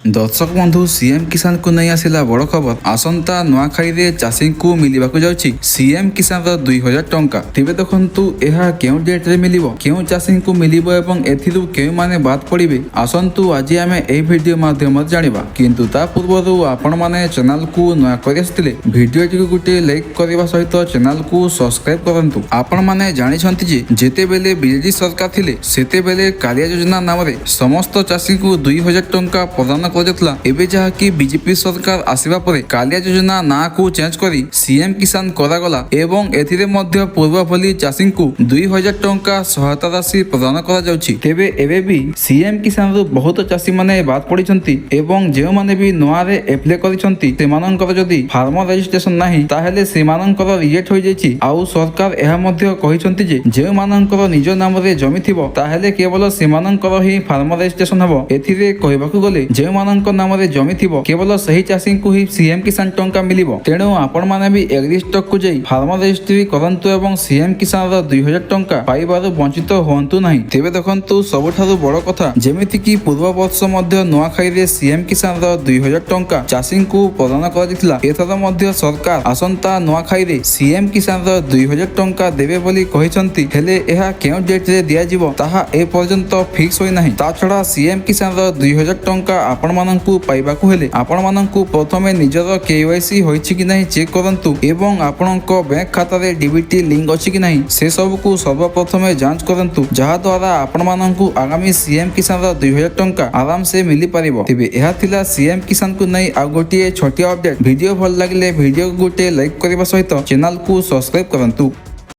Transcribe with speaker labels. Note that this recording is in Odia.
Speaker 1: दर्शक बंधु सीएम किसान को नहीं आसिला बड़ खबर आसंता नुआखाई रे चाषी को मिलवाक जाउछि सीएम किसान रो 2000 टंका। तेबे देखंतु एहा केउ डेट रे मिलिबो केउ चाषी को मिलिबो एवं एथिरु केउ माने बात पड़िबे आसंतु आज आमे एई वीडियो माध्यम जानिबा। किंतु ता पूर्वरु आपण माने चैनल को नुआ करि आस्तिले वीडियो टिको गुटे लाइक करबा सहित चैनल को सब्सक्राइब करंतु। आपण माने जानि छंती जे जेते बेले बीजेडी सरकार थिले सेते बेले कालिया योजना नाम रे समस्त चाषी को 2000 टंका प्रदान कराଯାଉଥିଲା। ଏବେ ଯାହାକି ବିଜେପି ସରକାର ଆସିବା ପରେ କାଳିଆ ଯୋଜନା ନାଁକୁ ଚେଞ୍ଜ କରି ସିଏମ କିଷାନ କରାଗଲା ଏବଂ ଏଥିରେ ମଧ୍ୟ ପୂର୍ବ ଭଳି ଚାଷୀଙ୍କୁ 2000 ଟଙ୍କା ସହାୟତା ରାଶି ପ୍ରଦାନ କରାଯାଉଛି। ତେବେ ଏବେ ବି ସିଏମ କିଷାନରୁ ବହୁତ ଚାଷୀମାନେ ବାଦ ପଡ଼ିଛନ୍ତି ଏବଂ ଯେଉଁମାନେ ବି ନୂଆରେ ଆପ୍ଲାଏ କରିଛନ୍ତି ସେମାନଙ୍କର ଯଦି ଫାର୍ମର ରେଜିଷ୍ଟ୍ରେସନ ନାହିଁ ତାହେଲେ ସେମାନଙ୍କର ରିଜେକ୍ଟ ହୋଇଯାଇଛି। ଆଉ ସରକାର ଏହା ମଧ୍ୟ କହିଛନ୍ତି ଯେ ଯେଉଁମାନଙ୍କର ନିଜ ନାମରେ ଜମି ଥିବ ତାହେଲେ କେବଳ ସେମାନଙ୍କର ହିଁ ଫାର୍ମର ରେଜିଷ୍ଟ୍ରେସନ ହେବ। ଏଥିରେ କହିବାକୁ ଗଲେ ଯେଉଁମାନଙ୍କ ନାମରେ ଜମି ଥିବ କେବଳ ସେହି ଚାଷୀଙ୍କୁ ହିଁ ସିଏମ କିଷାନ ଟଙ୍କା ମିଳିବ। ତେଣୁ ଆପଣମାନେ ବି ଏଗ୍ରିଷ୍ଟକକୁ ଯାଇ ଫାର୍ମର ରେଜିଷ୍ଟ୍ରି କରନ୍ତୁ ଏବଂ ସିଏମ କିଷାନର 2000 ଟଙ୍କା ପାଇବାରୁ ବଞ୍ଚିତ ହୁଅନ୍ତୁ ନାହିଁ। ତେବେ ଦେଖନ୍ତୁ ସବୁଠାରୁ ବଡ଼ କଥା ଯେମିତିକି ପୂର୍ବ ବର୍ଷ ମଧ୍ୟ ନୂଆଖାଇରେ ସିଏମ କିଷାନର 2000 ଟଙ୍କା ଚାଷୀଙ୍କୁ ପ୍ରଦାନ କରାଯାଇଥିଲା। ଏଥର ମଧ୍ୟ ସରକାର ଆସନ୍ତା ନୂଆଖାଇରେ ସିଏମ କିଷାନର 2000 ଟଙ୍କା ଦେବେ ବୋଲି କହିଛନ୍ତି। ହେଲେ ଏହା କେଉଁ ଡେଟ୍ରେ ଦିଆଯିବ ତାହା ଏପର୍ଯ୍ୟନ୍ତ ଫିକ୍ସ ହୋଇନାହିଁ। ତା ଛଡ଼ା ସିଏମ କିଷାନର 2000 ଟଙ୍କା ଆପଣମାନଙ୍କୁ ପାଇବାକୁ ହେଲେ ଆପଣମାନଙ୍କୁ ପ୍ରଥମେ ନିଜର କେୱାଇସି ହୋଇଛି କି ନାହିଁ ଚେକ୍ କରନ୍ତୁ ଏବଂ ଆପଣଙ୍କ ବ୍ୟାଙ୍କ ଖାତାରେ ଡିବିଟି ଲିଙ୍କ ଅଛି କି ନାହିଁ ସେ ସବୁକୁ ସର୍ବପ୍ରଥମେ ଯାଞ୍ଚ କରନ୍ତୁ, ଯାହାଦ୍ୱାରା ଆପଣମାନଙ୍କୁ ଆଗାମୀ ସିଏମ କିଷାନର 2000 ଟଙ୍କା ଆରାମସେ ମିଳିପାରିବ। ତେବେ ଏହା ଥିଲା ସିଏମ କିଷାନକୁ ନେଇ ଆଉ ଗୋଟିଏ ଛୋଟିଆ ଅପଡେଟ୍। ଭିଡ଼ିଓ ଭଲ ଲାଗିଲେ ଭିଡ଼ିଓକୁ ଗୋଟେ ଲାଇକ୍ କରିବା ସହିତ ଚ୍ୟାନେଲକୁ ସବସ୍କ୍ରାଇବ କରନ୍ତୁ।